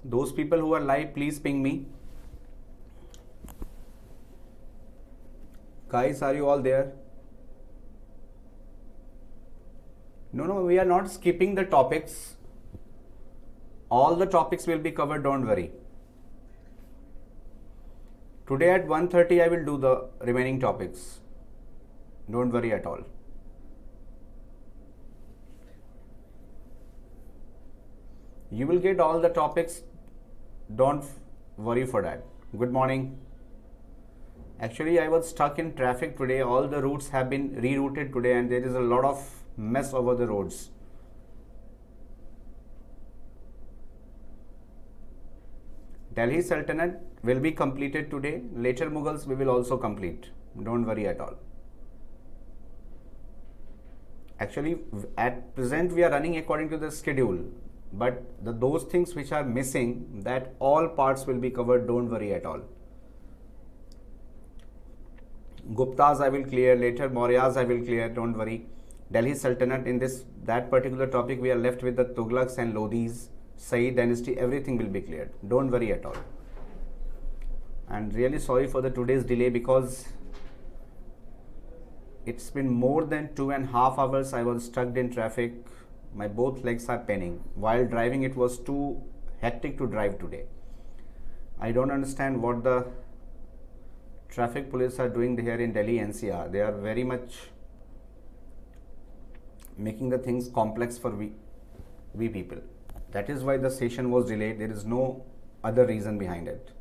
Those people who are live, please ping me. Guys, are you all there? No, we are not skipping the topics. All the topics will be covered, don't worry. Today at 1:30 I will do the remaining topics. Don't worry at all. You will get all the topics. Don't worry for that. Good morning. Actually, I was stuck in traffic today. All the routes have been rerouted today and there is a lot of mess over the roads. Delhi Sultanate will be completed today. Later Mughals we will also complete. Don't worry at all. Actually, at present we are running according to the schedule. But those things which are missing, that all parts will be covered. Don't worry at all. Guptas I will clear later. Mauryas I will clear. Don't worry. Delhi Sultanate, in that particular topic we are left with the Tughlaqs and Lodhis, Sayyid dynasty. Everything will be cleared. Don't worry at all. And really sorry for the today's delay because it's been more than 2.5 hours I was stuck in traffic. My both legs are paining. While driving, it was too hectic to drive today. I don't understand what the traffic police are doing here in Delhi NCR. They are very much making the things complex for we people. That is why the session was delayed. There is no other reason behind it.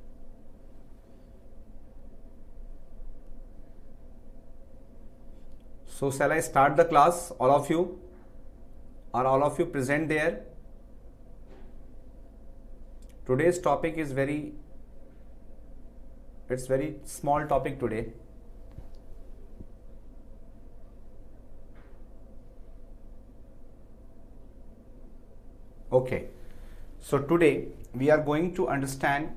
So shall I start the class, all of you? Are all of you present there? Today's topic is very small topic today. Okay. So today we are going to understand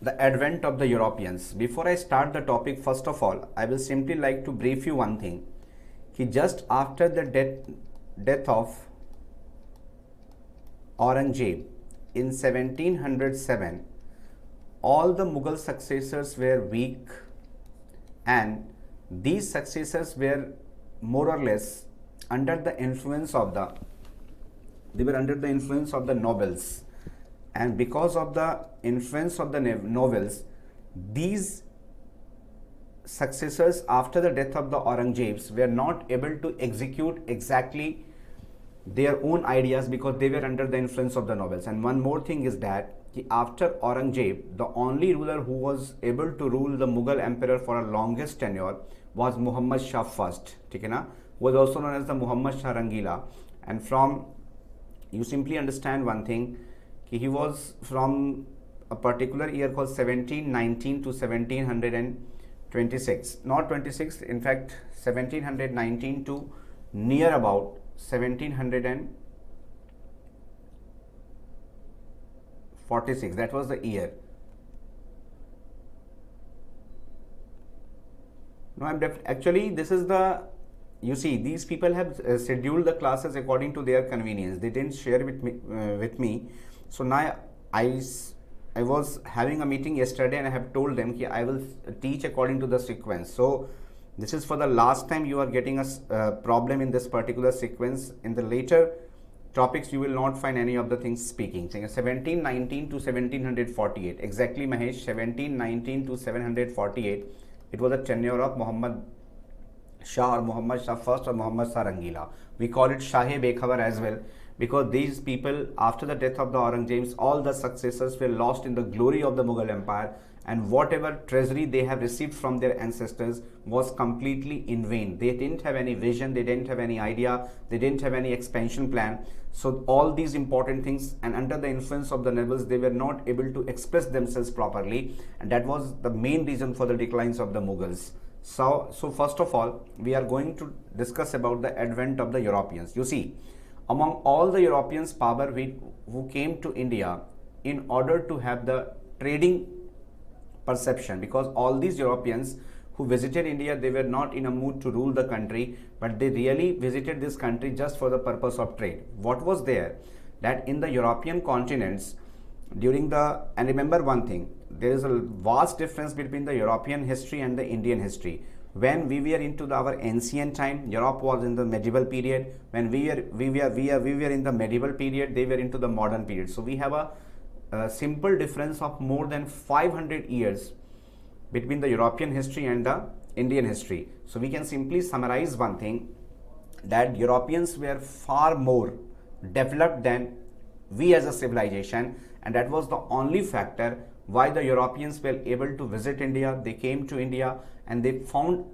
the advent of the Europeans. Before I start the topic, first of all, I will simply like to brief you one thing. Just after the death of Aurangzeb in 1707, all the Mughal successors were weak and these successors were more or less under the influence of the nobles, and because of the influence of the nobles, these successors after the death of the Aurangzebs were not able to execute exactly their own ideas because they were under the influence of the nobles. And one more thing is that after Aurangzeb, the only ruler who was able to rule the Mughal emperor for a longest tenure was Muhammad Shah first, who was also known as the Muhammad Shah Rangila. And from, you simply understand one thing, he was from a particular year called 1719 to 1726, not 26, in fact 1719 to near about 1746, that was the year. No, actually this is the, you see, these people have scheduled the classes according to their convenience. They didn't share with me. So now I was having a meeting yesterday and I have told them I will teach according to the sequence. So this is for the last time you are getting a problem in this particular sequence. In the later topics you will not find any of the things speaking. 1719 to 1748, exactly Mahesh, 1719 to 748, it was a tenure of Muhammad Shah or Muhammad Shah first or Muhammad Shah Rangila. We call it Shah-e-Bekhawar as well, because these people, after the death of the Aurangzebs, all the successors were lost in the glory of the Mughal Empire, and whatever treasury they have received from their ancestors was completely in vain. They didn't have any vision, they didn't have any idea, they didn't have any expansion plan. So all these important things, and under the influence of the nobles, they were not able to express themselves properly, and that was the main reason for the declines of the Mughals. So first of all, we are going to discuss about the advent of the Europeans. You see, among all the Europeans power who came to India in order to have the trading perception, because all these Europeans who visited India, they were not in a mood to rule the country, but they really visited this country just for the purpose of trade. What was there? That in the European continents, during the, and remember one thing, there is a vast difference between the European history and the Indian history. When we were into our ancient time, Europe was in the medieval period. When we were in the medieval period, they were into the modern period. So we have a simple difference of more than 500 years between the European history and the Indian history. So we can simply summarize one thing, that Europeans were far more developed than we as a civilization, and that was the only factor why the Europeans were able to visit India. They came to India and they found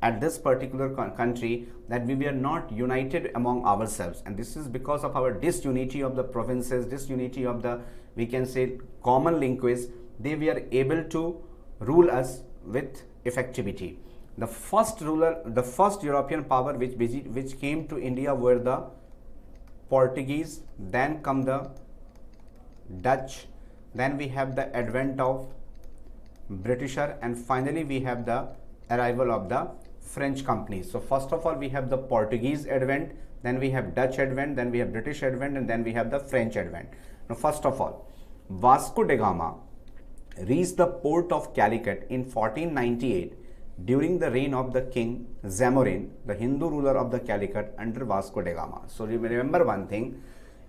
at this particular country that we were not united among ourselves, and this is because of our disunity of the provinces, disunity of the, we can say, common language. They were able to rule us with effectivity. The first ruler, the first European power which came to India were the Portuguese, then come the Dutch, then we have the advent of Britisher, and finally we have the arrival of the French companies. So first of all we have the Portuguese advent, then we have Dutch advent, then we have British advent, and then we have the French advent. Now first of all, Vasco da Gama reached the port of Calicut in 1498 during the reign of the king Zamorin, the Hindu ruler of the Calicut under Vasco da Gama. So remember one thing,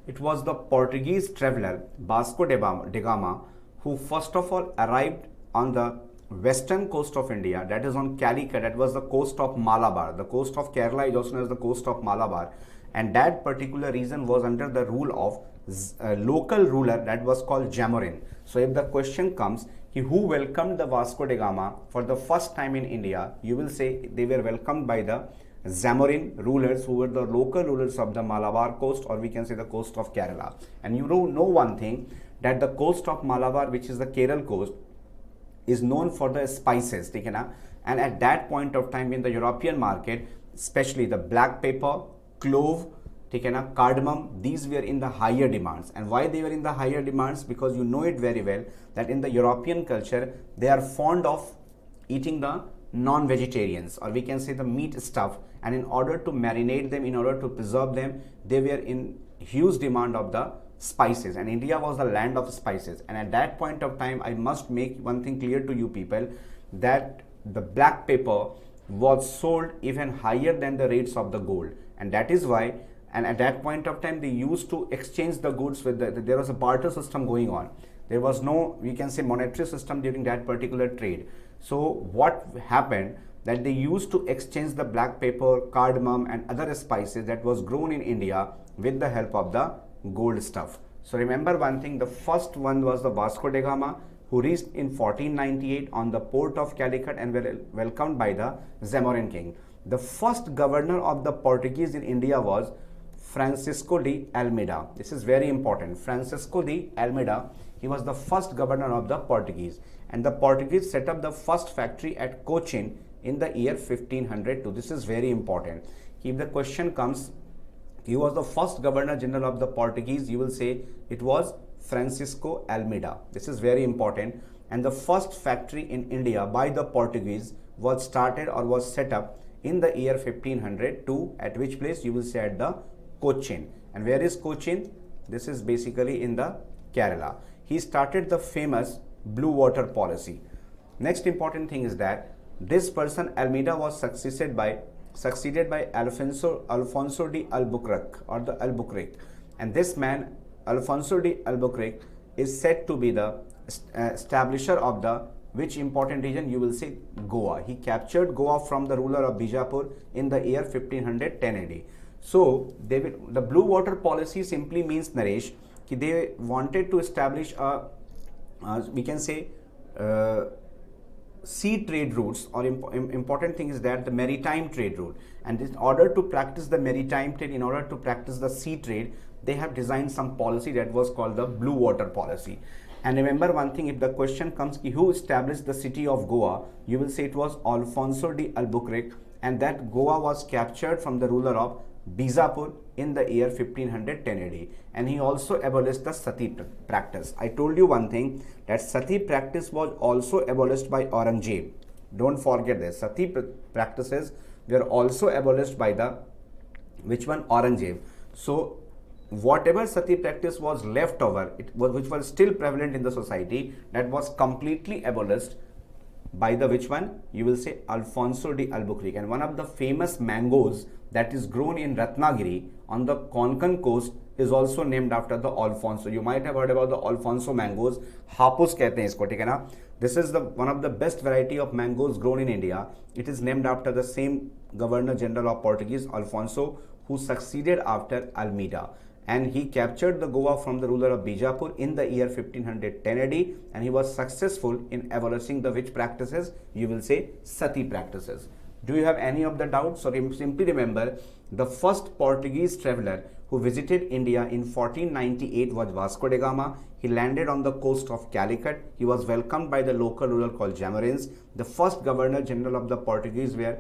it was the Portuguese traveler Vasco da Gama who first of all arrived on the western coast of India, that is on Calicut, that was the coast of Malabar. The coast of Kerala is also known as the coast of Malabar, and that particular region was under the rule of a local ruler that was called Zamorin. So if the question comes, who welcomed the Vasco da Gama for the first time in India, you will say they were welcomed by the Zamorin rulers, who were the local rulers of the Malabar coast, or we can say the coast of Kerala. And you know one thing, that the coast of Malabar, which is the Kerala coast, is known for the spices, and at that point of time in the European market, especially the black pepper, clove, cardamom, these were in the higher demands. And why they were in the higher demands? Because you know it very well that in the European culture they are fond of eating the non-vegetarians, or we can say the meat stuff, and in order to marinate them, in order to preserve them, they were in huge demand of the spices, and India was the land of spices. And at that point of time, I must make one thing clear to you people, that the black pepper was sold even higher than the rates of the gold, and that is why, and at that point of time they used to exchange the goods with there was a barter system going on. There was no, we can say, monetary system during that particular trade. So what happened, that they used to exchange the black pepper, cardamom and other spices that was grown in India with the help of the gold stuff. So remember one thing, the first one was the Vasco da Gama, who reached in 1498 on the port of Calicut and were welcomed by the Zamorin king. The first governor of the Portuguese in India was Francisco de Almeida. This is very important. Francisco de Almeida, he was the first governor of the Portuguese, and the Portuguese set up the first factory at Cochin in the year 1502. This is very important. If the question comes, he was the first governor general of the Portuguese, you will say it was Francisco Almeida. This is very important. And the first factory in India by the Portuguese was started or was set up in the year 1502, at which place? You will say at the Cochin. And where is Cochin? This is basically in the Kerala. He started the famous blue water policy. Next important thing is that this person Almeida was succeeded by Alfonso de Albuquerque, or the Albuquerque, and this man Alfonso de Albuquerque is said to be the establisher of the which important region? You will say Goa. He captured Goa from the ruler of Bijapur in the year 1510 AD. So the blue water policy simply means, Naresh, that they wanted to establish a we can say sea trade routes, or important thing is that the maritime trade route. And in order to practice the maritime trade, in order to practice the sea trade, they have designed some policy that was called the blue water policy. And remember one thing, if the question comes, who established the city of Goa, you will say it was Alfonso de Albuquerque, and that Goa was captured from the ruler of Bijapur in the year 1510 AD. And he also abolished the sati practice. I told you one thing, that sati practice was also abolished by Aurangzeb. Don't forget this. Sati practices were also abolished by the which one? Aurangzeb. So whatever sati practice was left over, which was still prevalent in the society, that was completely abolished by the which one? You will say Alfonso de Albuquerque. And one of the famous mangoes that is grown in Ratnagiri on the Konkan coast is also named after the Alfonso. You might have heard about the Alfonso mangoes. Hapus कहते हैं इसको, ठीक है ना? This is the one of the best variety of mangoes grown in India. It is named after the same Governor General of Portuguese, Alfonso, who succeeded after Almeida. And he captured the Goa from the ruler of Bijapur in the year 1510 AD, and he was successful in abolishing the which practices? You will say sati practices. Do you have any of the doubts? So simply remember, the first Portuguese traveler who visited India in 1498 was Vasco da Gama. He landed on the coast of Calicut. He was welcomed by the local ruler called Jamarins. The first Governor General of the Portuguese were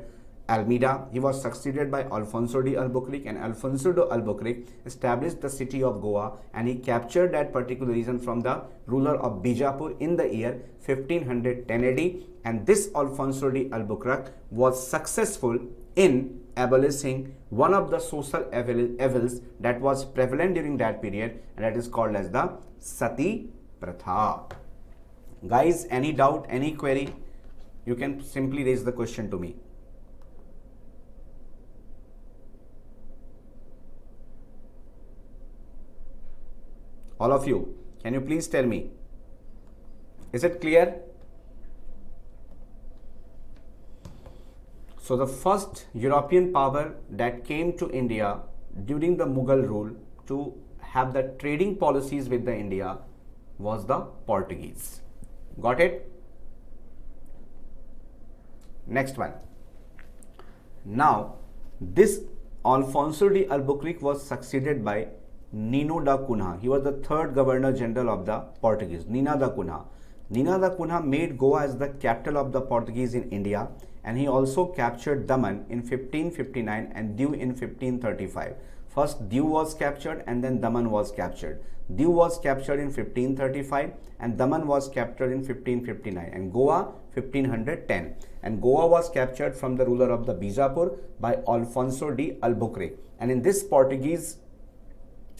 Almeida. He was succeeded by Alfonso de Albuquerque, and Alfonso de Albuquerque established the city of Goa, and he captured that particular region from the ruler of Bijapur in the year 1510 AD. And this Alfonso de Albuquerque was successful in abolishing one of the social evils that was prevalent during that period, and that is called as the Sati Pratha. Guys, any doubt, any query? You can simply raise the question to me. All of you, can you please tell me? Is it clear? So the first European power that came to India during the Mughal rule to have the trading policies with the India was the Portuguese. Got it? Next one. Now, this Alfonso de Albuquerque was succeeded by Nino da Cunha. He was the third Governor General of the Portuguese, Nina da Cunha. Nina da Cunha made Goa as the capital of the Portuguese in India, and he also captured Daman in 1559 and Diu in 1535. First Diu was captured and then Daman was captured. Diu was captured in 1535 and Daman was captured in 1559, and Goa 1510. And Goa was captured from the ruler of the Bijapur by Alfonso de Albuquerque. And in this Portuguese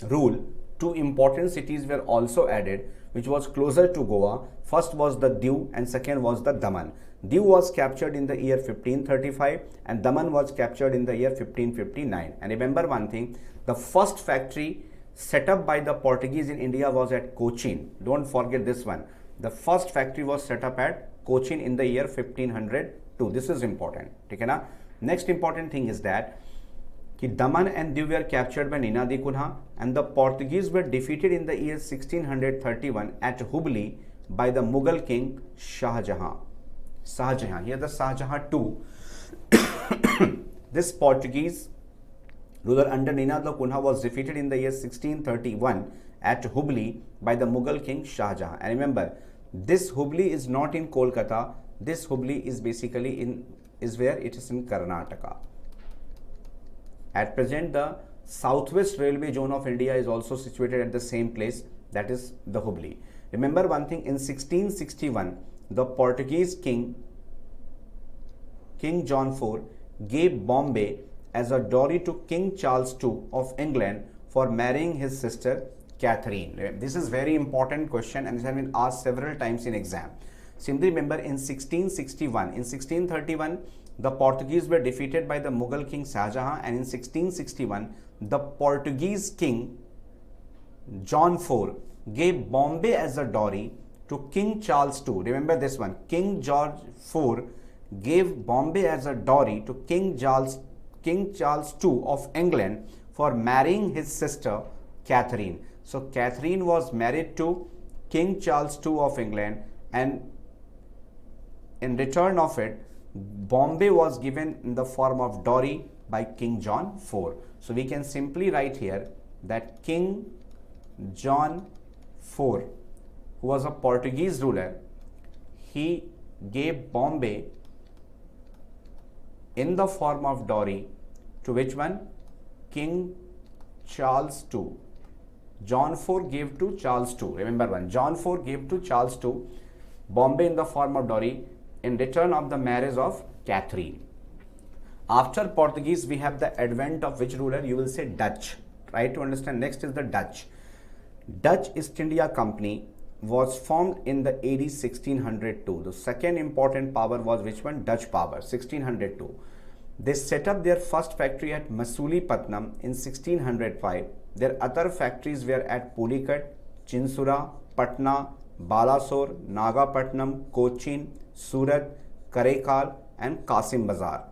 rule, two important cities were also added, which was closer to Goa. First was the Diu and second was the Daman. Diu was captured in the year 1535 and Daman was captured in the year 1559. And remember one thing, the first factory set up by the Portuguese in India was at Cochin. Don't forget this one. The first factory was set up at Cochin in the year 1502. This is important. Okay, next important thing is that Daman and Diu were captured by Nina da Cunha, and the Portuguese were defeated in the year 1631 at Hubli by the Mughal king Shah Jahan. Here the Shah Jahan II. This Portuguese ruler under Nina da Cunha was defeated in the year 1631 at Hubli by the Mughal king Shah Jahan. And remember, this Hubli is not in Kolkata. This Hubli is basically where it is in Karnataka. At present, the Southwest Railway Zone of India is also situated at the same place, that is the Hubli. Remember one thing, in 1661, the Portuguese King John IV gave Bombay as a dowry to King Charles II of England for marrying his sister Catherine. This is very important question and it has been asked several times in exam. Simply remember, in 1661, in 1631, the Portuguese were defeated by the Mughal king Shah Jahan, and in 1661, the Portuguese king John IV gave Bombay as a dowry to King Charles II. Remember this one, King George IV gave Bombay as a dowry to King Charles II of England for marrying his sister Catherine. So Catherine was married to King Charles II of England, and in return of it, Bombay was given in the form of dowry by King John IV. So we can simply write here that King John IV, who was a Portuguese ruler, he gave Bombay in the form of dowry to which one? King Charles II. John IV gave to Charles II. Remember one, John IV gave to Charles II Bombay in the form of dowry in return of the marriage of Catherine. After Portuguese, we have the advent of which ruler? You will say Dutch. try to understand. Next is the Dutch. Dutch East India Company was formed in the AD 1602. The second important power was which one? Dutch power, 1602. They set up their first factory at Masulipatam in 1605. Their other factories were at Pulicat, Chinsura, Patna, Balasore, Nagapatnam, Cochin, Surat, Karaikal and Kasim Bazar.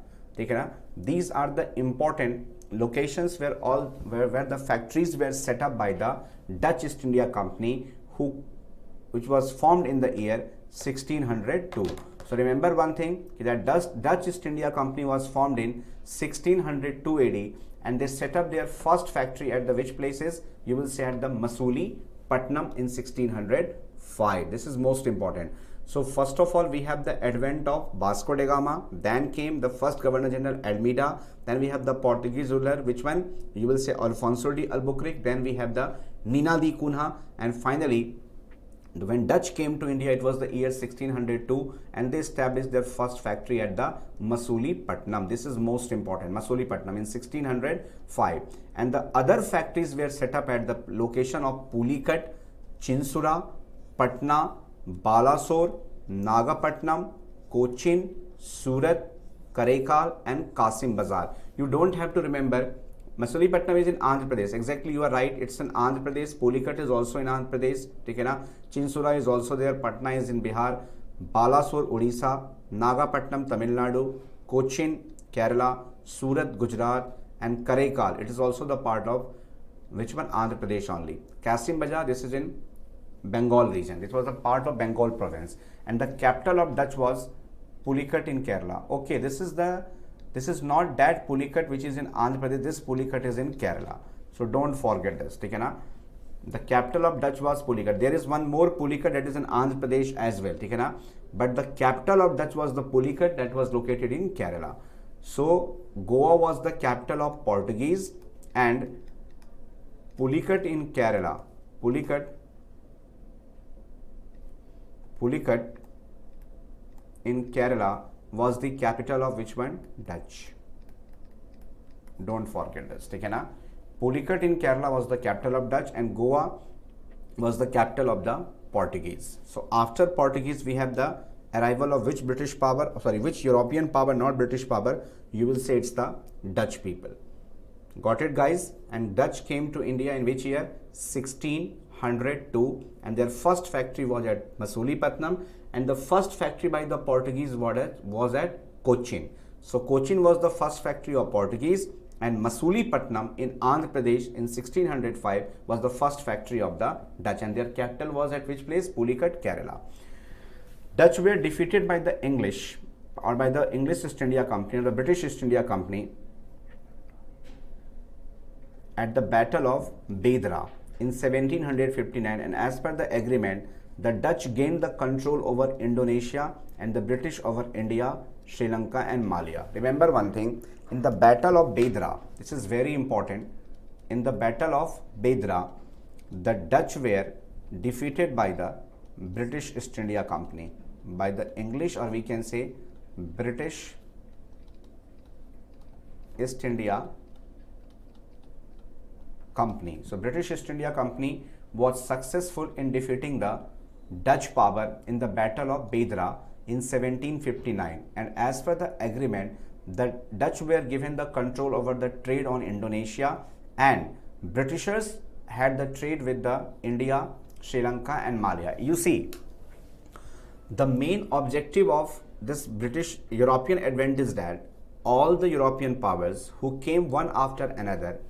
These are the important locations where the factories were set up by the Dutch East India Company, which was formed in the year 1602. So remember one thing, that Dutch East India Company was formed in 1602 AD, and they set up their first factory at the which places? You will say at the Masulipatam in 1605. This is most important. So first of all, we have the advent of Vasco da Gama, then came the first Governor General Almeida, then we have the Portuguese ruler, which one? You will say Alfonso de Albuquerque, then we have the Nina de Cunha, and finally when Dutch came to India, it was the year 1602, and they established their first factory at the Masulipatam. This is most important, Masulipatam in 1605. And the other factories were set up at the location of Pulicat, Chinsura, Patna, Balasore, Nagapatnam, Cochin, Surat, Karaikal and Kasim Bazar. You don't have to remember. Masulipatam is in Andhra Pradesh. Exactly, you are right. It's in Andhra Pradesh. Pulicat is also in Andhra Pradesh. Chinsura is also there. Patna is in Bihar. Balasore, Odisha. Nagapatnam, Tamil Nadu. Cochin, Kerala. Surat, Gujarat. And Karaikal. It is also the part of which one? Andhra Pradesh only. Kasim Bazar, this is in Bengal region. It was a part of Bengal province. And the capital of Dutch was Pulicat in Kerala. Okay, this is not that Pulicat which is in Andhra Pradesh. This Pulicat is in Kerala. So don't forget this. The capital of Dutch was Pulicat. There is one more Pulicat that is in Andhra Pradesh as well. But the capital of Dutch was the Pulicat that was located in Kerala. So Goa was the capital of Portuguese, and Pulicat in Kerala. Pulicat in Kerala was the capital of which one? Dutch. Don't forget this. Pulicat in Kerala was the capital of Dutch, and Goa was the capital of the Portuguese. So after Portuguese, we have the arrival of which British power? Sorry, which European power, not British power? You will say it's the Dutch people. Got it, guys? And Dutch came to India in which year? 1602, and their first factory was at Masulipatam, and the first factory by the Portuguese was at Cochin. So Cochin was the first factory of Portuguese, and Masulipatam in Andhra Pradesh in 1605 was the first factory of the Dutch, and their capital was at which place? Pulicat, Kerala. Dutch were defeated by the English, or by the English East India Company or the British East India Company at the Battle of Bedra in 1759, and as per the agreement, the Dutch gained the control over Indonesia and the British over India, Sri Lanka and Malaya. Remember one thing, in the Battle of Bedra, this is very important, in the Battle of Bedra, the Dutch were defeated by the British East India Company, by the English, or we can say British East India Company. So British East India Company was successful in defeating the Dutch power in the Battle of Bedra in 1759, and as per the agreement, the Dutch were given the control over the trade on Indonesia, and Britishers had the trade with the India, Sri Lanka and Malaya. You see, the main objective of this British European advent is that all the European powers who came one after another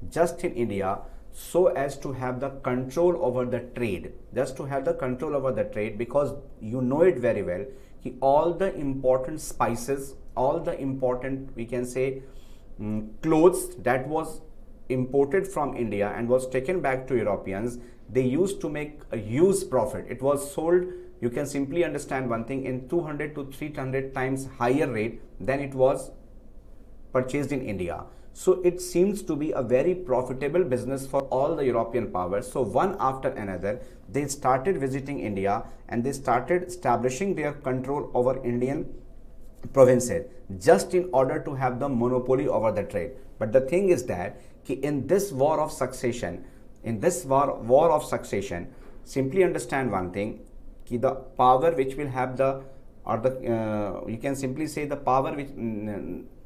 just in India, so as to have the control over the trade, because you know it very well, all the important spices, all the important, we can say, clothes that was imported from India and was taken back to Europeans, they used to make a huge profit. It was sold, you can simply understand one thing, in 200 to 300 times higher rate than it was purchased in India. So it seems to be a very profitable business for all the European powers. So one after another, they started visiting India and they started establishing their control over Indian provinces just in order to have the monopoly over the trade. But the thing is that कि in this war of succession, war of succession, simply understand one thing, कि the power which will have the, or the you can simply say the power which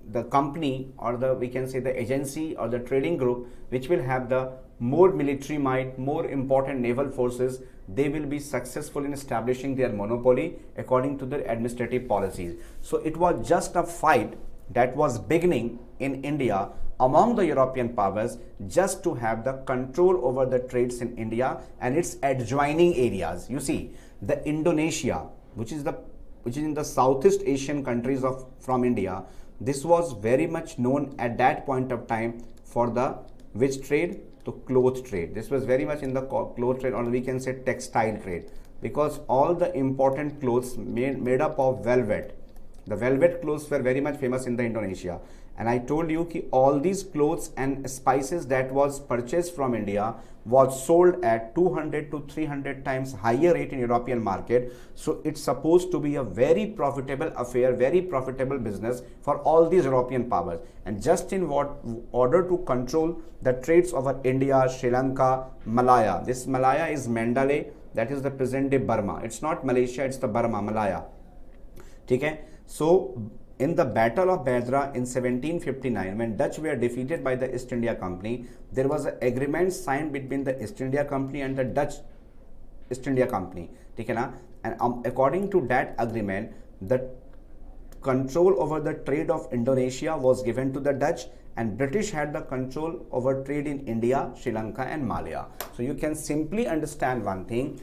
the company, or the, we can say the agency or the trading group which will have the more military might, more important naval forces, they will be successful in establishing their monopoly according to their administrative policies. So it was just a fight that was beginning in India among the European powers just to have the control over the trades in India and its adjoining areas. You see, the Indonesia, which is in the Southeast Asian countries from India, this was very much known at that point of time for the which trade? The cloth trade. This was very much in the cloth trade, or we can say textile trade, because all the important clothes made up of velvet. The velvet clothes were very much famous in the Indonesia. And I told you that all these clothes and spices that was purchased from India was sold at 200 to 300 times higher rate in European market. So it's supposed to be a very profitable affair, very profitable business for all these European powers. And just in order to control the trades over India, Sri Lanka, Malaya. This Malaya is Mandalay, that is the present day Burma. It's not Malaysia, it's the Burma, Malaya. Okay? So in the Battle of Badra in 1759, when Dutch were defeated by the East India Company, there was an agreement signed between the East India Company and the Dutch East India Company. Okay, na? And according to that agreement, the control over the trade of Indonesia was given to the Dutch, and British had the control over trade in India, Sri Lanka and Malaya. So you can simply understand one thing,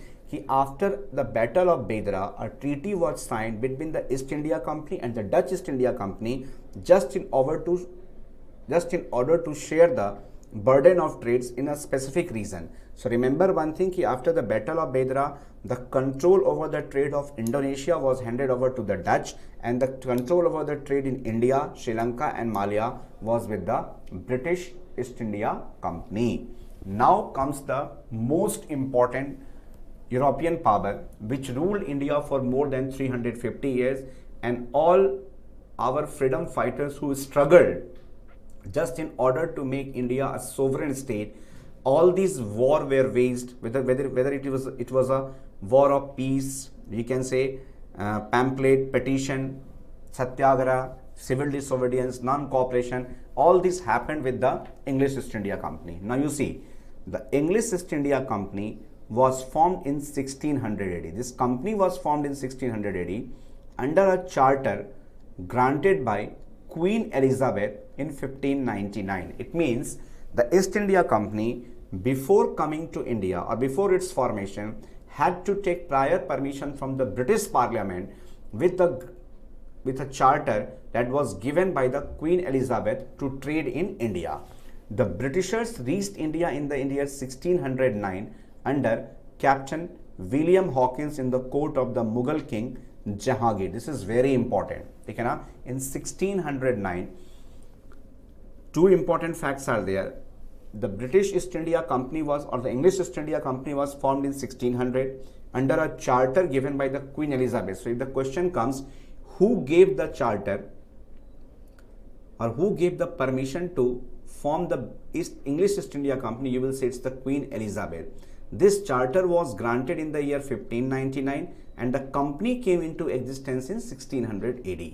after the Battle of Badra, a treaty was signed between the East India Company and the Dutch East India Company just in order to share the burden of trades in a specific region. So remember one thing, after the Battle of Badra, the control over the trade of Indonesia was handed over to the Dutch, and the control over the trade in India, Sri Lanka and Malaya was with the British East India Company. Now comes the most important European power which ruled India for more than 350 years, and all our freedom fighters who struggled just in order to make India a sovereign state. All these wars were waged, whether it was a war of peace, you can say pamphlet, petition, satyagraha, civil disobedience, non-cooperation. All this happened with the English East India Company. Now you see, the English East India Company was formed in 1600 AD. This company was formed in 1600 AD under a charter granted by Queen Elizabeth in 1599. It means the East India Company, before coming to India or before its formation, had to take prior permission from the British Parliament with a charter that was given by the Queen Elizabeth to trade in India. The Britishers reached India in the year 1609 under Captain William Hawkins in the court of the Mughal king Jahangir. This is very important. In 1609, two important facts are there. The British East India Company or the English East India Company was formed in 1600 under a charter given by the Queen Elizabeth. So if the question comes, who gave the charter or who gave the permission to form the English East India Company, you will say it's the Queen Elizabeth. This charter was granted in the year 1599 and the company came into existence in 1600 AD.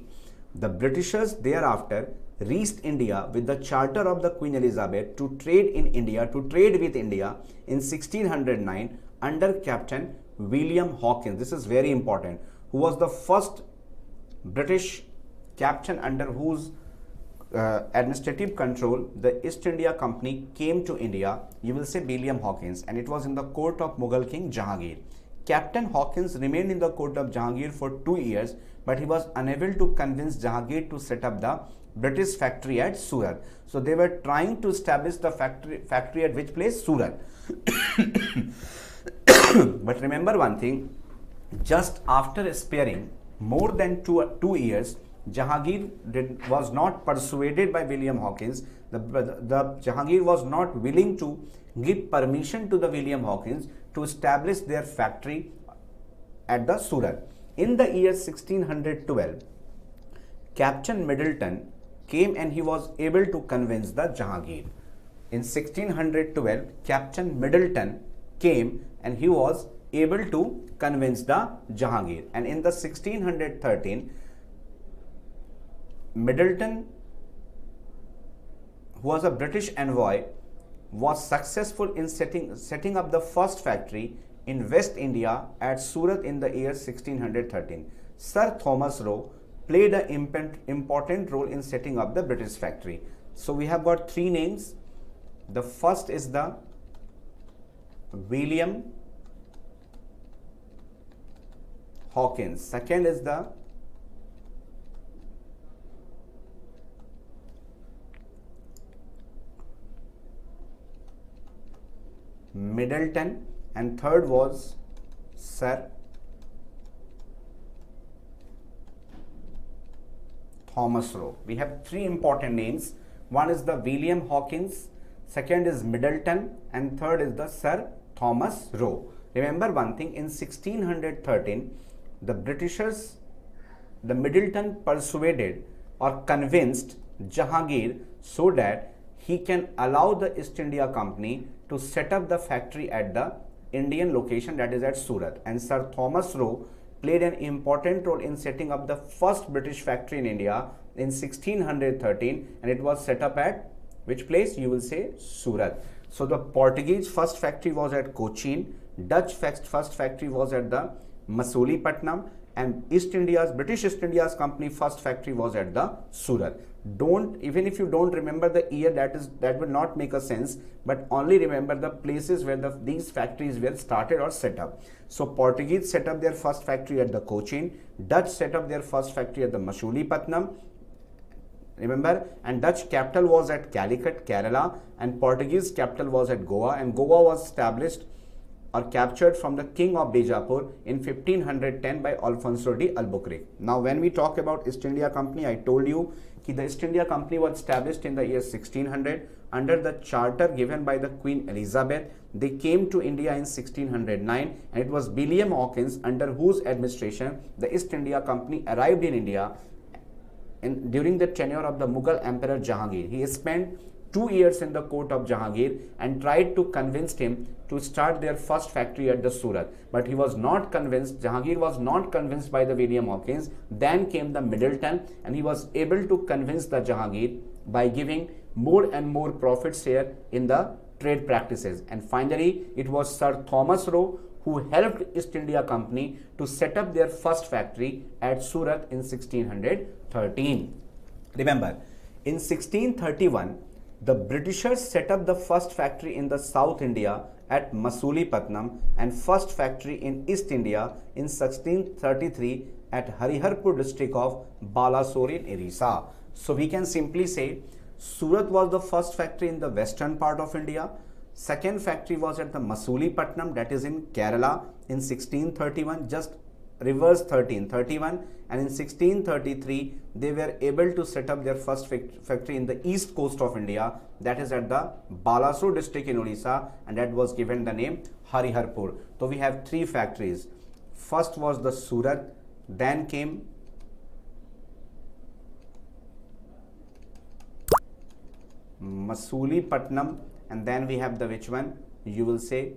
The Britishers thereafter reached India with the charter of the Queen Elizabeth to trade with India in 1609 under Captain William Hawkins. This is very important, who was the first British captain under whose administrative control the East India Company came to India. You will say William Hawkins, and it was in the court of Mughal king Jahangir. Captain Hawkins remained in the court of Jahangir for 2 years, but he was unable to convince Jahangir to set up the British factory at Surat. So they were trying to establish the factory at which place? Surat. But remember one thing, just after sparing more than two years, Jahangir was not persuaded by William Hawkins. The Jahangir was not willing to give permission to the William Hawkins to establish their factory at the Surat. In the year 1612, Captain Middleton came and he was able to convince the Jahangir. in 1612, Captain Middleton came and he was able to convince the Jahangir. And in the 1613, Middleton, who was a British envoy, was successful in setting up the first factory in West India at Surat in the year 1613. Sir Thomas Roe played an important role in setting up the British factory. So we have got three names. The first is the William Hawkins. Second is the Middleton, and third was Sir Thomas Roe. We have three important names. One is the William Hawkins, second is Middleton, and third is the Sir Thomas Roe. Remember one thing, in 1613, the Britishers, the Middleton persuaded or convinced Jahangir so that he can allow the East India Company to set up the factory at the Indian location, that is at Surat. And Sir Thomas Roe played an important role in setting up the first British factory in India in 1613, and it was set up at which place? You will say Surat. So the Portuguese first factory was at Cochin, Dutch first factory was at the Masulipatam, and British East India's Company first factory was at the Surat. Even if you don't remember the year, that will not make a sense, but only remember the places where these factories were started or set up. So Portuguese set up their first factory at the Cochin, Dutch set up their first factory at the Masulipatam, remember, and Dutch capital was at Calicut, Kerala, and Portuguese capital was at Goa, and Goa was established or captured from the king of Bijapur in 1510 by Alfonso de Albuquerque. Now when we talk about East India Company, I told you that the East India Company was established in the year 1600 under the charter given by the Queen Elizabeth. They came to India in 1609, and it was William Hawkins under whose administration the East India Company arrived in India during the tenure of the Mughal Emperor Jahangir. He spent 2 years in the court of Jahangir and tried to convince him to start their first factory at the Surat. But he was not convinced, Jahangir was not convinced by the William Hawkins. Then came the Middleton, and he was able to convince the Jahangir by giving more and more profit share in the trade practices. And finally, it was Sir Thomas Roe who helped East India Company to set up their first factory at Surat in 1613. Remember, in 1631, the Britishers set up the first factory in the South India at Masulipatam and first factory in East India in 1633 at Hariharpur district of Balasore in Orissa. So we can simply say Surat was the first factory in the western part of India. Second factory was at the Masulipatam, that is in Kerala, in 1631, just reverse 1331, and in 1633 they were able to set up their first factory in the east coast of India, that is at the Balasore district in Orissa, and that was given the name Hariharpur. So we have three factories. First was the Surat, then came Masulipatam, and then we have the which one? You will say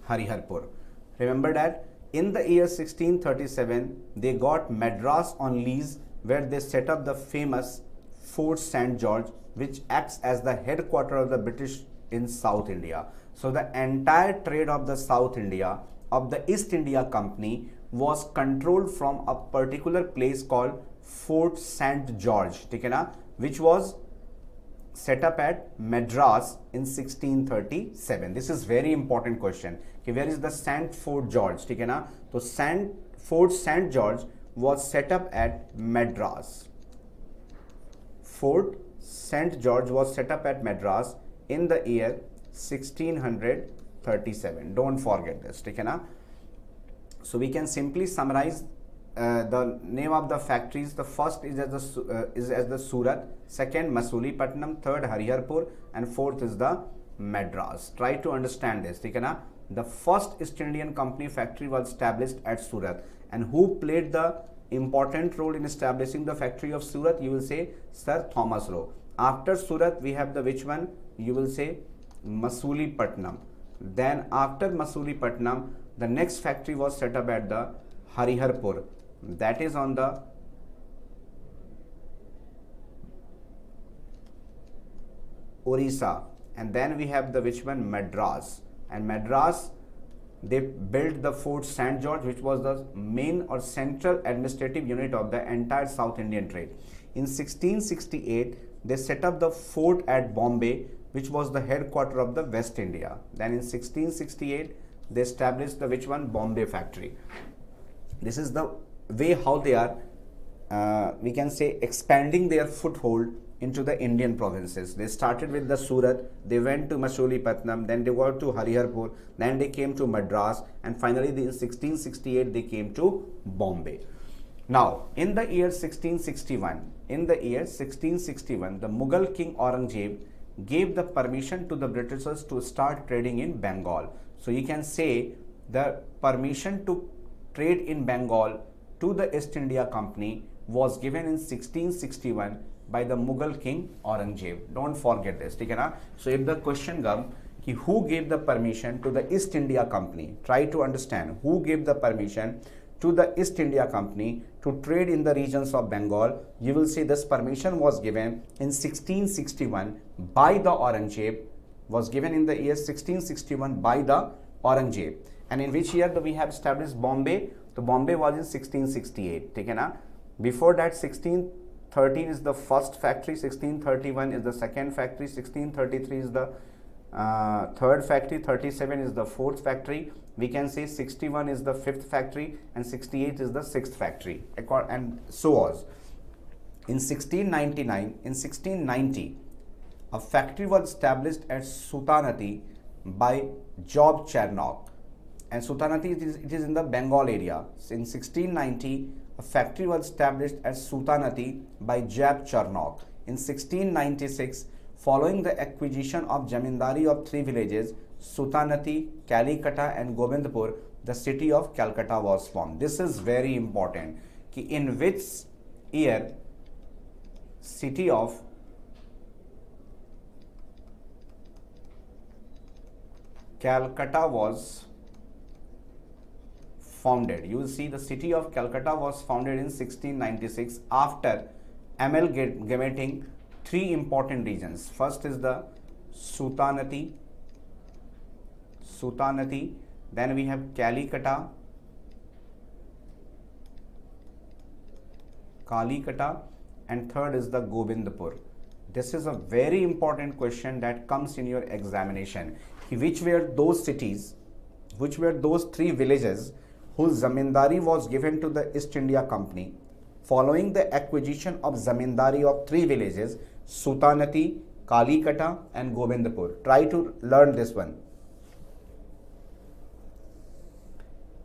Hariharpur. Remember that in the year 1637, they got Madras on lease, where they set up the famous Fort St. George, which acts as the headquarters of the British in South India. So the entire trade of the South India, of the East India Company, was controlled from a particular place called Fort St. George, which was set up at Madras in 1637. This is very important question. Where is the Fort George? So Fort St. George was set up at Madras. Fort St. George was set up at Madras in the year 1637. Don't forget this. So we can simply summarize the name of the factories. The first is as the Surat, second Masulipatam, third Hariharpur, and fourth is the Madras. Try to understand this. The first East Indian Company factory was established at Surat, and who played the important role in establishing the factory of Surat? You will say Sir Thomas Roe. After Surat, we have the which one? You will say Masulipatam. Then after Masulipatam, the next factory was set up at the Hariharpur. That is on the Orissa. And then we have the which one? Madras. And Madras, they built the Fort St. George, which was the main or central administrative unit of the entire South Indian trade. In 1668, they set up the fort at Bombay, which was the headquarter of the West India. Then in 1668, they established the which one? Bombay factory. This is the way how they are, we can say, expanding their foothold into the Indian provinces. They started with the Surat, they went to Masulipatam, then they went to Hariharpur, then they came to Madras, and finally in 1668 they came to Bombay. Now, in the year 1661, the Mughal king Aurangzeb gave the permission to the Britishers to start trading in Bengal. So you can say the permission to trade in Bengal to the East India Company was given in 1661 by the Mughal king Aurangzeb. Don't forget this. So if the question comes, who gave the permission to the East India Company, try to understand who gave the permission to the East India Company to trade in the regions of Bengal. You will see this permission was given in 1661 by the Aurangzeb, was given in the year 1661 by the Aurangzeb. And in which year we have established Bombay? The Bombay was in 1668. Before that, 1613 is the first factory, 1631 is the second factory, 1633 is the third factory, 37 is the fourth factory. We can say 61 is the fifth factory and 68 is the sixth factory, and so on. In 1690, a factory was established at Sultanati by Job Charnock, and Sultanati it is in the Bengal area. In 1690, a factory was established at Sultanati by Job Charnock. In 1696, following the acquisition of Jamindari of three villages, Sultanati, Kalikata and Govindpur, the city of Calcutta was formed. This is very important. In which year city of Calcutta was founded? You will see the city of Calcutta was founded in 1696 after amalgamating three important regions. First is the Sultanati, then we have Kalikata, and third is the Govindpur. This is a very important question that comes in your examination. Which were those cities, which were those three villages whose zamindari was given to the East India Company following the acquisition of zamindari of three villages, Sultanati, Kalikata and Govindpur. Try to learn this one.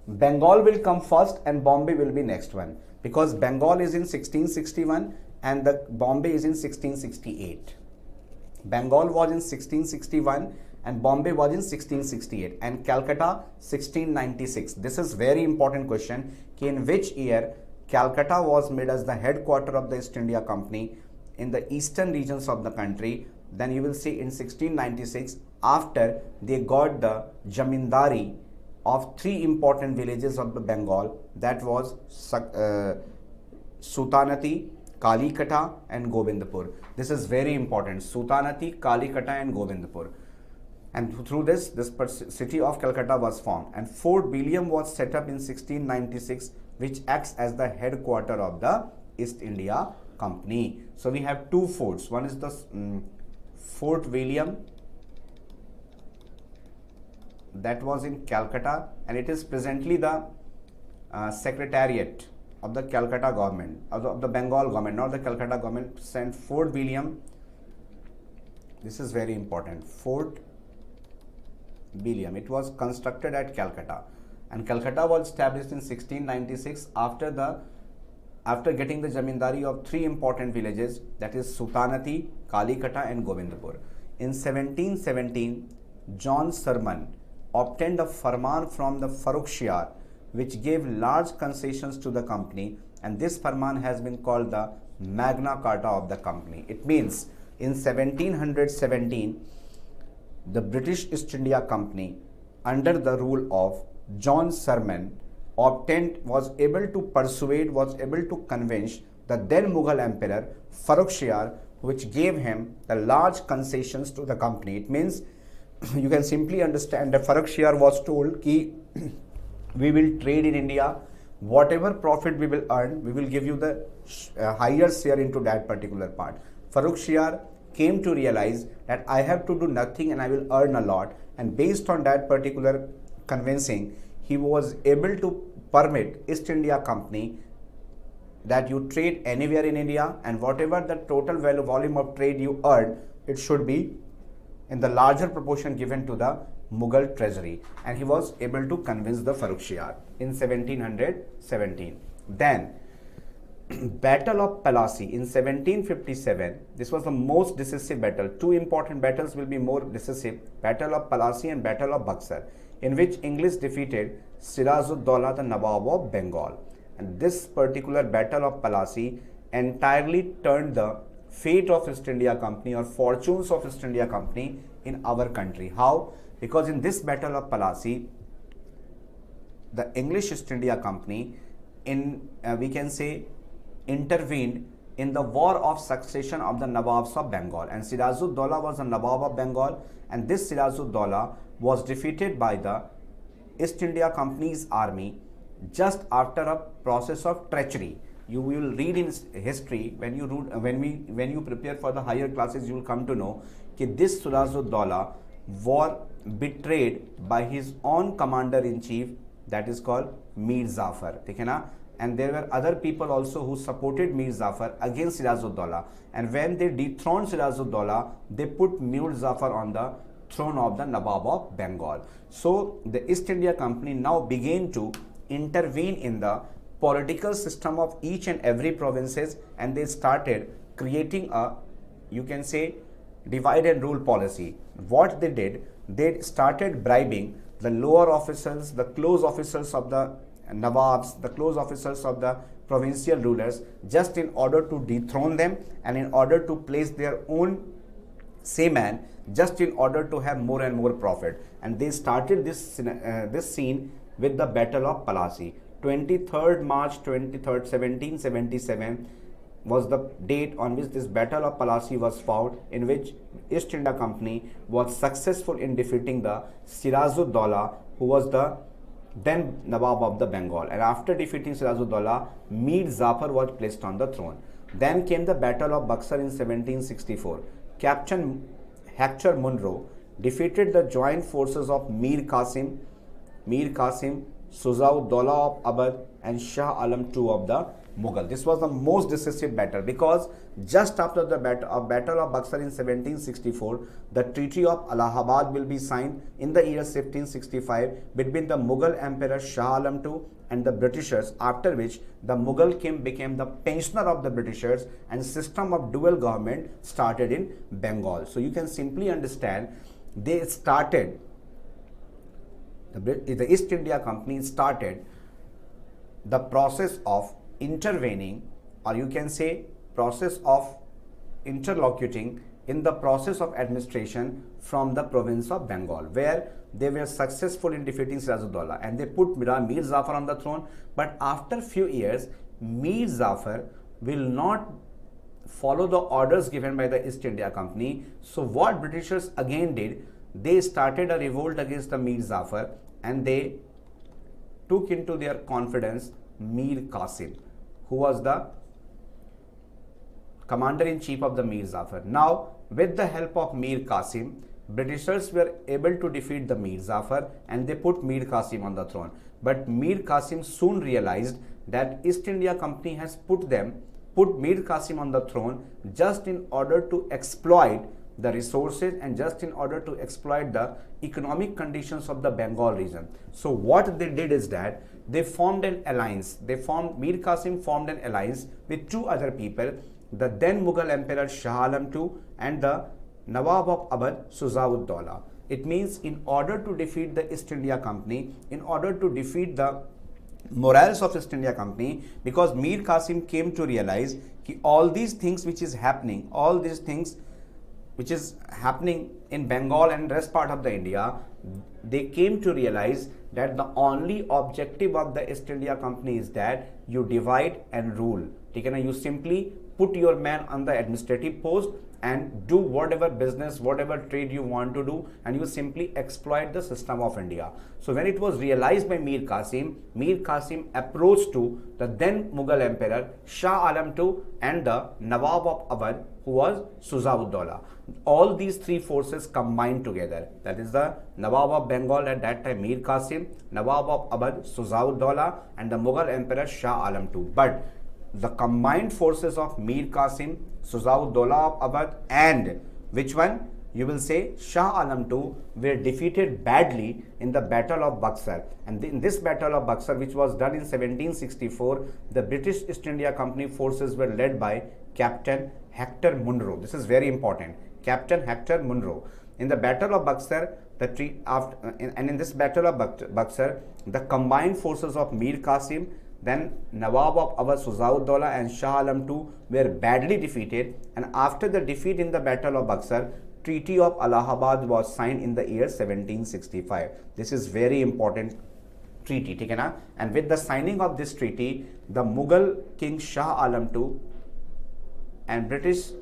Bengal will come first and Bombay will be next one, because Bengal is in 1661 and the Bombay is in 1668. Bengal was in 1661 and Bombay was in 1668 and Calcutta 1696. This is very important question. In which year Calcutta was made as the headquarter of the East India Company in the eastern regions of the country? Then you will see in 1696, after they got the Jamindari of three important villages of the Bengal, that was Sultanati, Kalikata and Govindpur. This is very important. Sultanati, Kalikata and Govindpur. And through this city of Calcutta was formed, and Fort William was set up in 1696, which acts as the headquarter of the East India Company. So we have two forts. One is the Fort William, that was in Calcutta, and it is presently the secretariat of the Calcutta government, of the Bengal government, not the Calcutta government. Sent Fort William. This is very important. Fort William. It was constructed at Calcutta, and Calcutta was established in 1696 after getting the Jamindari of three important villages, that is Sultanati, Kalikata and Govindpur. In 1717, John Sherman obtained a farman from the Farrukhsiyar, which gave large concessions to the company and this Farman has been called the Magna Carta of the company. It means in 1717, the British East India Company, under the rule of John Sherman, was able to convince the then Mughal Emperor Farrukhsiyar, which gave him the large concessions to the company. It means you can simply understand that Farrukhsiyar was told कि we will trade in India, whatever profit we will earn, we will give you the higher share into that particular part. Farrukhsiyar came to realize that I have to do nothing and I will earn a lot, and based on that particular convincing, he was able to permit East India Company that you trade anywhere in India, and whatever the total volume of trade you earn, it should be in the larger proportion given to the Mughal treasury, and he was able to convince the Farrukhsiyar in 1717. Then Battle of Plassey in 1757. This was the most decisive battle. Two important battles will be more decisive: Battle of Plassey and Battle of Buxar, in which English defeated Siraj-ud-Daulah, the Nawab of Bengal. And this particular Battle of Plassey entirely turned the fate of East India Company or fortunes of East India Company in our country. How? Because in this Battle of Plassey, the English East India Company we can say intervened in the war of succession of the Nawabs of Bengal, and Siraj-ud-Daulah was the Nawab of Bengal, and this Siraj-ud-Daulah was defeated by the East India Company's army just after a process of treachery. You will read in history when you prepare for the higher classes, you will come to know that this Siraj-ud-Daulah was betrayed by his own commander-in-chief, that is called Mir Jafar. ठीक है ना? And there were other people also who supported Mir Jafar against Siraj-ud-Daulah, and when they dethroned Siraj-ud-Daulah, they put Mir Jafar on the throne of the Nawab of Bengal. So the East India Company now began to intervene in the political system of each and every provinces, and they started creating a, you can say, divide and rule policy. What they did, they started bribing the lower officials, the close officials of the Nawabs, the close officers of the provincial rulers, just in order to dethrone them and in order to place their own man, just in order to have more and more profit. And they started this scene with the Battle of Plassey. 23rd March 1777 was the date on which this Battle of Plassey was fought, in which East India Company was successful in defeating the Siraj-ud-Daulah, who was the then Nawab of the Bengal. And after defeating Siraj-ud-Daulah, Mir Jafar was placed on the throne. Then came the Battle of Buxar in 1764. Captain Hector Munro defeated the joint forces of Mir Qasim, Shuja-ud-Daulah of Awadh, and Shah Alam II of the Mughal. This was the most decisive battle, because just after the Battle of Buxar in 1764, the Treaty of Allahabad will be signed in the year 1765 between the Mughal Emperor Shah Alam II and the Britishers, after which the Mughal king became the pensioner of the Britishers, and system of dual government started in Bengal. So you can simply understand, they started, the East India Company started the process of intervening, or you can say process of interlocuting in the process of administration from the province of Bengal, where they were successful in defeating Siraj-ud-Daulah, and they put Mir Jafar on the throne. But after few years, Mir Jafar will not follow the orders given by the East India Company. So what Britishers again did, they started a revolt against the Mir Jafar, and they took into their confidence Mir Qasim, who was the commander-in-chief of the Mir Jafar. Now, with the help of Mir Qasim, Britishers were able to defeat the Mir Jafar, and they put Mir Qasim on the throne. But Mir Qasim soon realized that East India Company has put Mir Qasim on the throne just in order to exploit the resources and just in order to exploit the economic conditions of the Bengal region. So what they did is that they formed an alliance. Mir Qasim formed an alliance with two other people, the then Mughal Emperor Shah Alam II and the Nawab of Awadh, Shuja-ud-Daulah. It means in order to defeat the East India Company, in order to defeat the morals of East India Company, because Mir Qasim came to realize that all these things which is happening, all these things which is happening in Bengal and rest part of the India, they came to realize that the only objective of the East India Company is that you divide and rule. You simply put your man on the administrative post and do whatever business, whatever trade you want to do, and you simply exploit the system of India. So when it was realized by Mir Qasim approached to the then Mughal Emperor Shah Alam II and the Nawab of Awadh, who was Shuja-ud-Dawla. All these three forces combined together. That is the Nawab of Bengal at that time Mir Qasim, Nawab of Awadh Shuja-ud-Dawla, and the Mughal Emperor Shah Alam II. But the combined forces of Mir Qasim, Shuja-ud-Dawla of Awadh, and which one? You will say Shah Alam II were defeated badly in the Battle of Buxar. And in this Battle of Buxar, which was done in 1764, the British East India Company forces were led by Captain Hector Munro. This is very important. Captain Hector Munro. In the Battle of Buxar, in this Battle of Buxar, the combined forces of Mir Qasim, then Nawab of Awadh Shuja-ud-Dawla, and Shah Alam II were badly defeated. And after the defeat in the Battle of Buxar, Treaty of Allahabad was signed in the year 1765. This is very important treaty. And with the signing of this treaty, the Mughal King Shah Alam II and British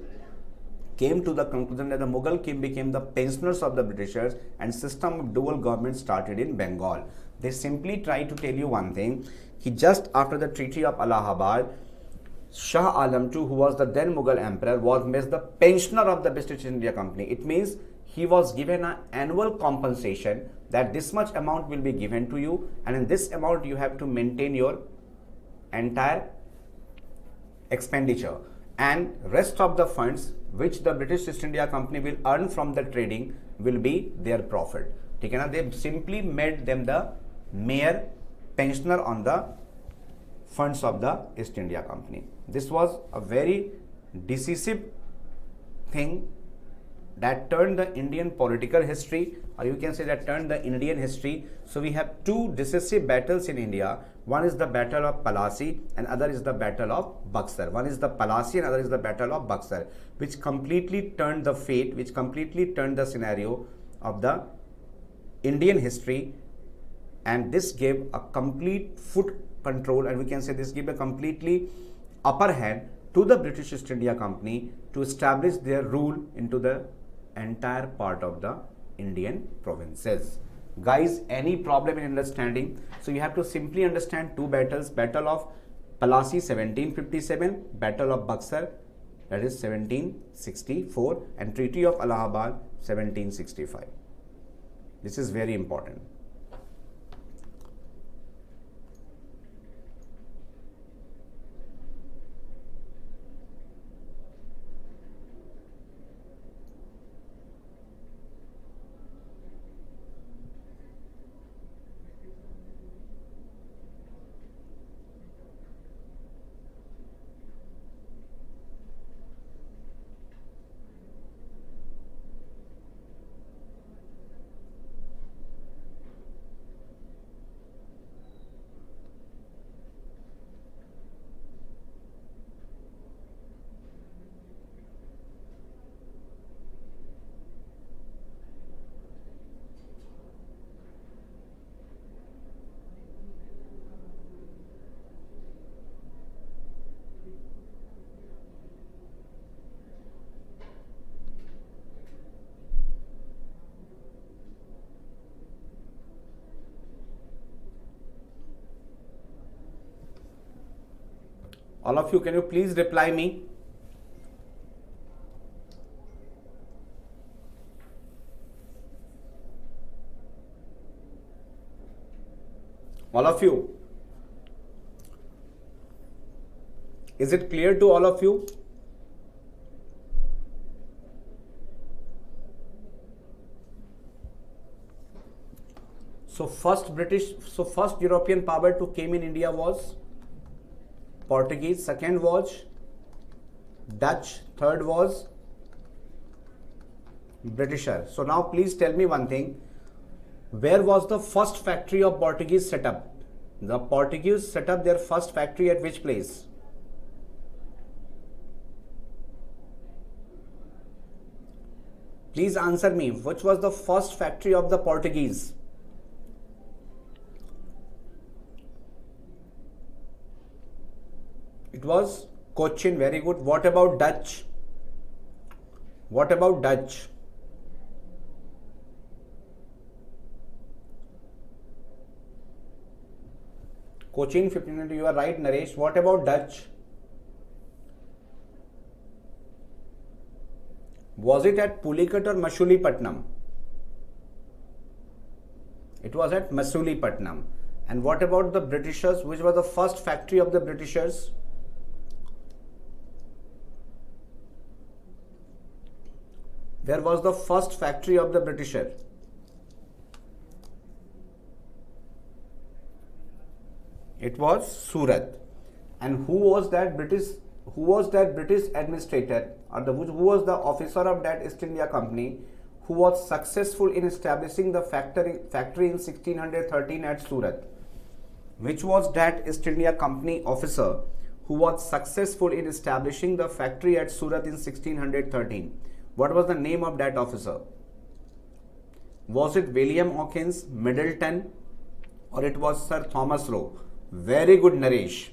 came to the conclusion that the Mughal king became the pensioners of the Britishers, and system of dual government started in Bengal. They simply try to tell you one thing, just after the Treaty of Allahabad, Shah Alam II, who was the then Mughal emperor, was made the pensioner of the British India Company. It means he was given an annual compensation that this much amount will be given to you, and in this amount you have to maintain your entire expenditure, and rest of the funds which the British East India Company will earn from the trading will be their profit. They simply made them the mere pensioner on the funds of the East India Company. This was a very decisive thing that turned the Indian political history, or you can say that turned the Indian history. So we have two decisive battles in India. One is the Battle of Plassey and other is the Battle of Buxar. One is the Plassey and other is the Battle of Buxar, which completely turned the fate, which completely turned the scenario of the Indian history, and this gave a complete foot control, and we can say this gave a completely upper hand to the British East India Company to establish their rule into the entire part of the Indian provinces. Guys, any problem in understanding? So you have to simply understand two battles: Battle of Plassey 1757, Battle of Buxar, that is 1764, and Treaty of Allahabad 1765. This is very important. All of you, can you please reply me? All of you. Is it clear to all of you? So first European power to came in India was Portuguese, second was Dutch, third was Britisher. So now please tell me one thing, where was the first factory of Portuguese set up? The Portuguese set up their first factory at which place? Please answer me. Which was the first factory of the Portuguese? It was Cochin. Very good. What about Dutch? What about Dutch? Cochin 1500. You are right, Naresh. What about Dutch? Was it at Pulicat or Masulipatam? It was at Masulipatam. And what about the Britishers? Which was the first factory of the Britishers? Where was the first factory of the Britisher? It was Surat. And who was that British administrator, or who was the officer of that East India Company who was successful in establishing the factory in 1613 at Surat? Which was that East India Company officer who was successful in establishing the factory at Surat in 1613? What was the name of that officer? Was it William Hawkins, Middleton, or it was Sir Thomas Roe? Very good, Naresh.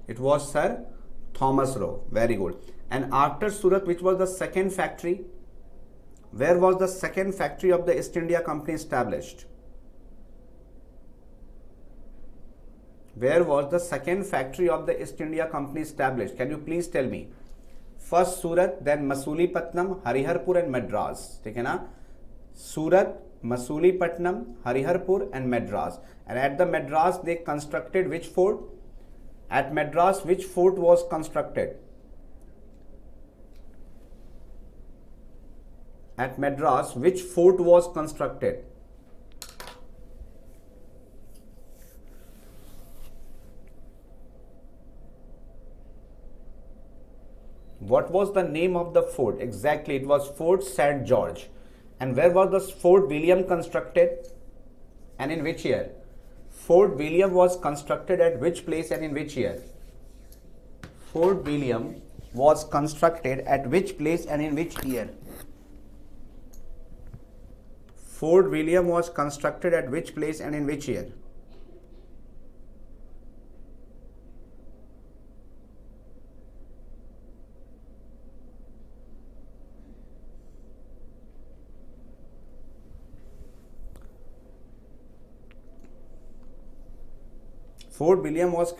It was Sir Thomas Roe. Very good. And after Surat, which was the second factory? Where was the second factory of the East India Company established? Where was the second factory of the East India Company established? Can you please tell me? First Surat, then Masulipatam, Hariharpur and Madras. ठीक है ना? Surat, Masulipatam, Hariharpur and Madras. And at the Madras they constructed which fort? At Madras which fort was constructed? At Madras which fort was constructed? What was the name of the fort? Exactly, it was Fort St. George. And where was the Fort William constructed? And in which year? Fort William was constructed at which place and in which year? Fort William was constructed at which place and in which year? Fort William was constructed at which place and in which year? Fort William was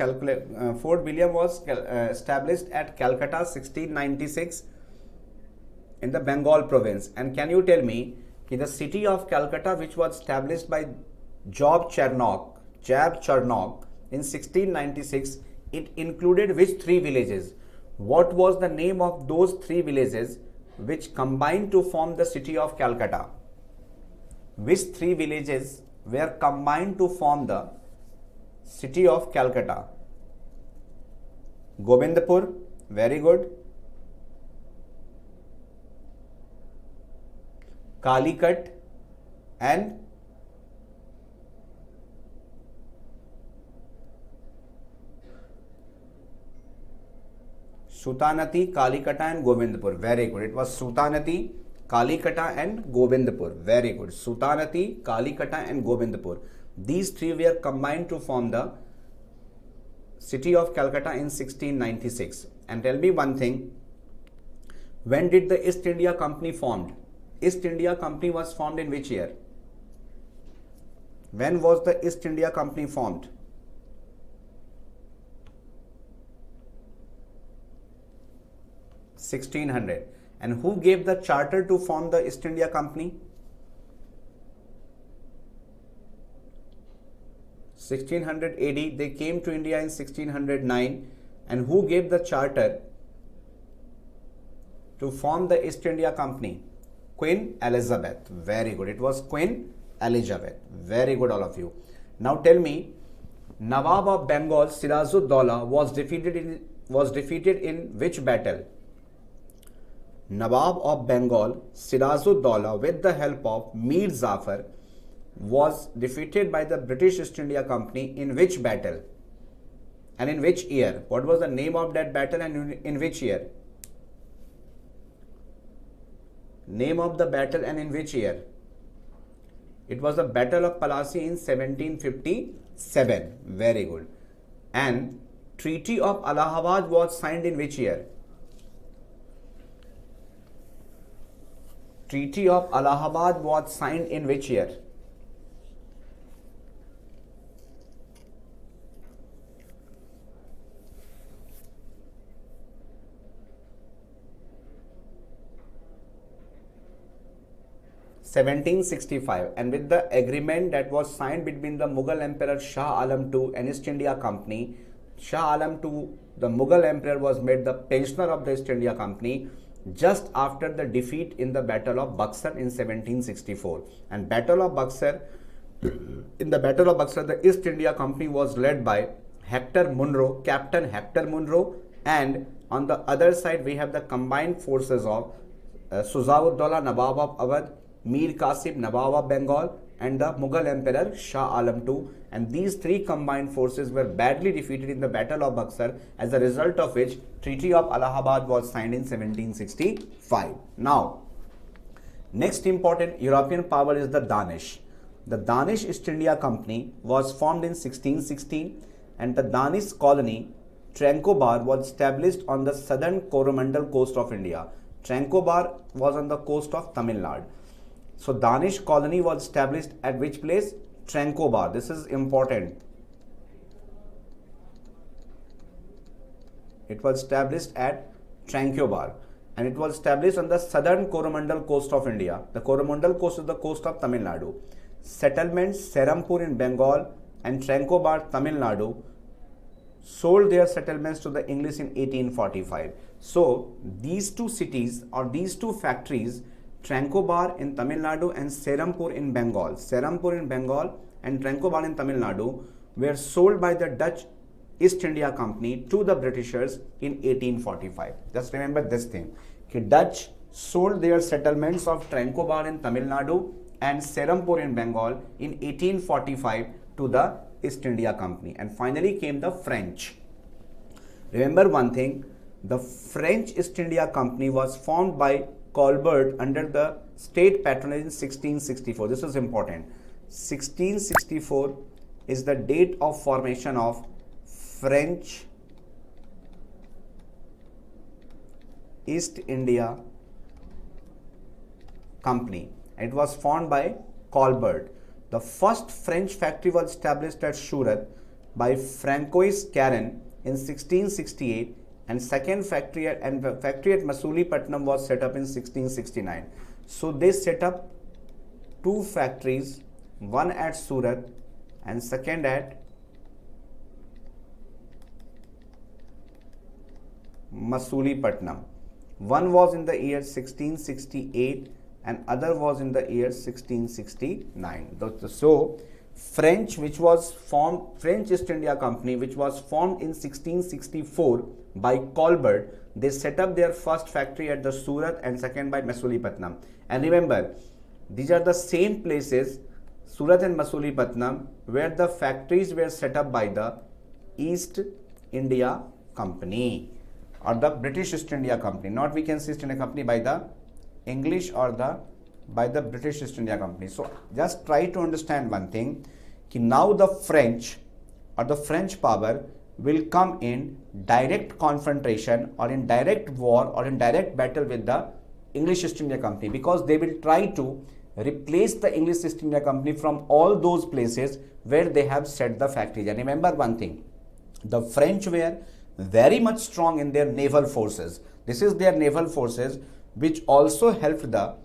established at Calcutta 1696 in the Bengal province. And can you tell me the city of Calcutta, which was established by Job Charnock in 1696, it included which three villages? What was the name of those three villages which combined to form the city of Calcutta? Which three villages were combined to form the city of Calcutta? Govindpur, very good. Calicut and Sutanati, Kalikata and Govindpur. Very good. It was Sutanati, Kalikata and Govindpur. Very good. Sutanati, Kalikata and Govindpur. These three were combined to form the city of Calcutta in 1696. And tell me one thing. When did the East India Company formed? East India Company was formed in which year? When was the East India Company formed? (1600). And who gave the charter to form the East India Company? 1600 AD. They came to India in 1609. And who gave the charter to form the East India Company? Queen Elizabeth. Very good. It was Queen Elizabeth. Very good, all of you. Now tell me, Nawab of Bengal Sirajud-Dowlah was defeated in which battle? Nawab of Bengal Sirajud-Dowlah, with the help of Mir Jafar, was defeated by the British East India Company in which battle and in which year? What was the name of that battle and in which year? Name of the battle and in which year? It was the Battle of Plassey in 1757. Very good. And Treaty of Allahabad was signed in which year? Treaty of Allahabad was signed in which year? (1765), and with the agreement that was signed between the Mughal Emperor Shah Alam II and East India Company, Shah Alam II, the Mughal Emperor, was made the pensioner of the East India Company just after the defeat in the Battle of Buxar in 1764. And Battle of Buxar, in the Battle of Buxar, the East India Company was led by Hector Munro, Captain Hector Munro, and on the other side we have the combined forces of Sujaud-ud-Dawla, Nawab of Awadh, Mir Qasim, Nawab of Bengal, and the Mughal Emperor Shah Alam II, and these three combined forces were badly defeated in the Battle of Buxar, as a result of which Treaty of Allahabad was signed in 1765. Now, next important European power is the Danish. The Danish East India Company was formed in 1616, and the Danish colony Tranquebar was established on the southern Coromandel coast of India. Tranquebar was on the coast of Tamil Nadu. So Danish colony was established at which place? Tranquebar. This is important. It was established at Tranquebar, and it was established on the southern Coromandel coast of India. The Coromandel coast is the coast of Tamil Nadu. Settlements Serampur in Bengal and Tranquebar, Tamil Nadu, sold their settlements to the English in 1845. So these two cities or these two factories, Tranquebar in Tamil Nadu and Serampur in Bengal, and Tranquebar in Tamil Nadu, were sold by the Dutch East India Company to the Britishers in 1845. Just remember this thing, that Dutch sold their settlements of Tranquebar in Tamil Nadu and Serampur in Bengal in 1845 to the East India Company. And finally came the French. Remember one thing, the French East India Company was formed by Colbert under the state patronage in 1664. This is important. 1664 is the date of formation of French East India Company. It was formed by Colbert. The first French factory was established at Surat by Francois Caron in 1668, and second factory at Masulipatam was set up in 1669. So they set up two factories, one at Surat and second at Masulipatam. One was in the year 1668 and other was in the year 1669. So French East India Company, which was formed in 1664 by Colbert, they set up their first factory at the Surat and second by Masulipatam. And remember, these are the same places, Surat and Masulipatam, where the factories were set up by the East India Company or the British East India Company. Not we can say East India Company by the English or by the British East India Company. So just try to understand one thing, now the French or the French power will come in direct confrontation or in direct war or in direct battle with the English East India Company, because they will try to replace the English East India Company from all those places where they have set the factories. And remember one thing, the French were very much strong in their naval forces. This is their naval forces which also helped the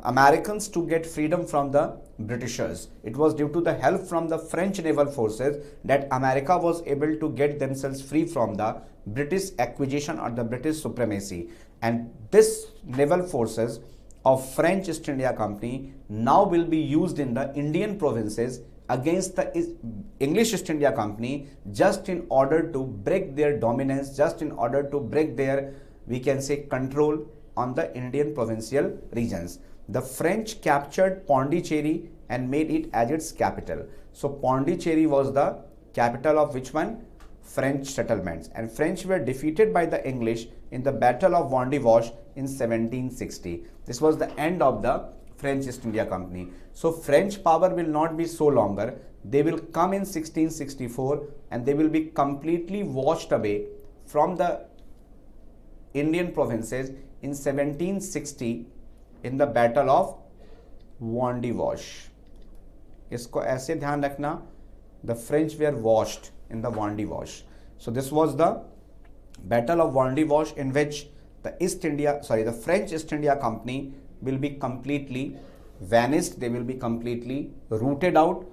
Americans to get freedom from the Britishers. It was due to the help from the French naval forces that America was able to get themselves free from the British acquisition or the British supremacy. And this naval forces of French East India Company now will be used in the Indian provinces against the English East India Company, just in order to break their dominance, just in order to break their, we can say, control on the Indian provincial regions. The French captured Pondicherry and made it as its capital. So Pondicherry was the capital of which one? French settlements, and French were defeated by the English in the Battle of Vendevoche in 1760. This was the end of the French East India Company. So French power will not be so longer. They will come in 1664 and they will be completely washed away from the Indian provinces in 1760 in the Battle of Vendevoche. इसको ऐसे ध्यान रखना, the French were washed in the Vendevoche. So this was the Battle of Vendevoche, in which the French East India Company will be completely vanished. They will be completely rooted out,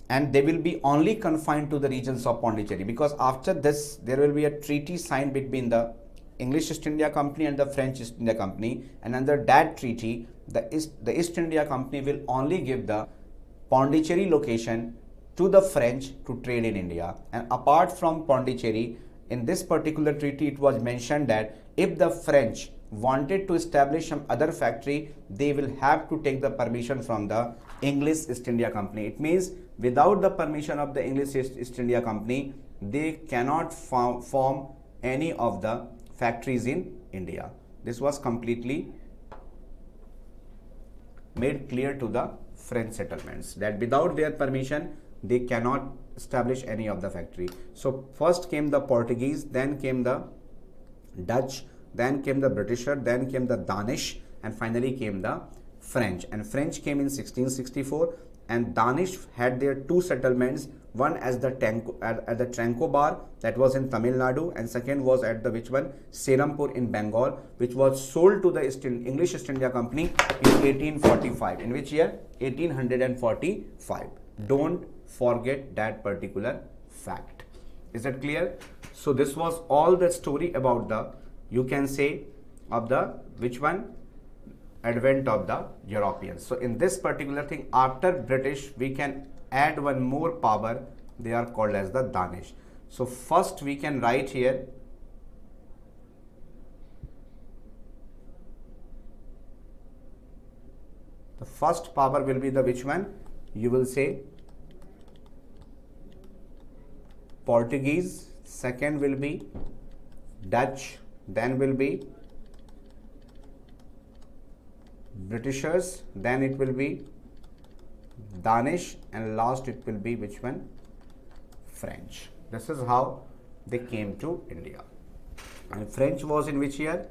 and they will be only confined to the regions of Pondicherry, because after this there will be a treaty signed between the English East India Company and the French East India Company, and under that treaty the East India Company will only give the Pondicherry location to the French to trade in India. And apart from Pondicherry, in this particular treaty it was mentioned that if the French wanted to establish some other factory, they will have to take the permission from the English East India Company. It means without the permission of the English East India Company, they cannot form any of the factories in India. This was completely made clear to the French settlements that without their permission they cannot establish any of the factory. So first came the Portuguese, then came the Dutch, then came the Britisher, then came the Danish, and finally came the French. And French came in 1664, and Danish had their two settlements, one as the Tranquebar, that was in Tamil Nadu, and second was at the Serampore in Bengal, which was sold to the English East India Company in 1845. In which year? 1845. Don't forget that particular fact. Is that clear? So this was all the story about the, you can say, of the advent of the Europeans. So in this particular thing, after British, we can add one more power. They are called as the Danish. So first we can write here the first power will be the which one? You will say Portuguese, second will be Dutch, then will be Britishers, then it will be Danish, and last it will be which one? French. This is how they came to India. And French was in which year?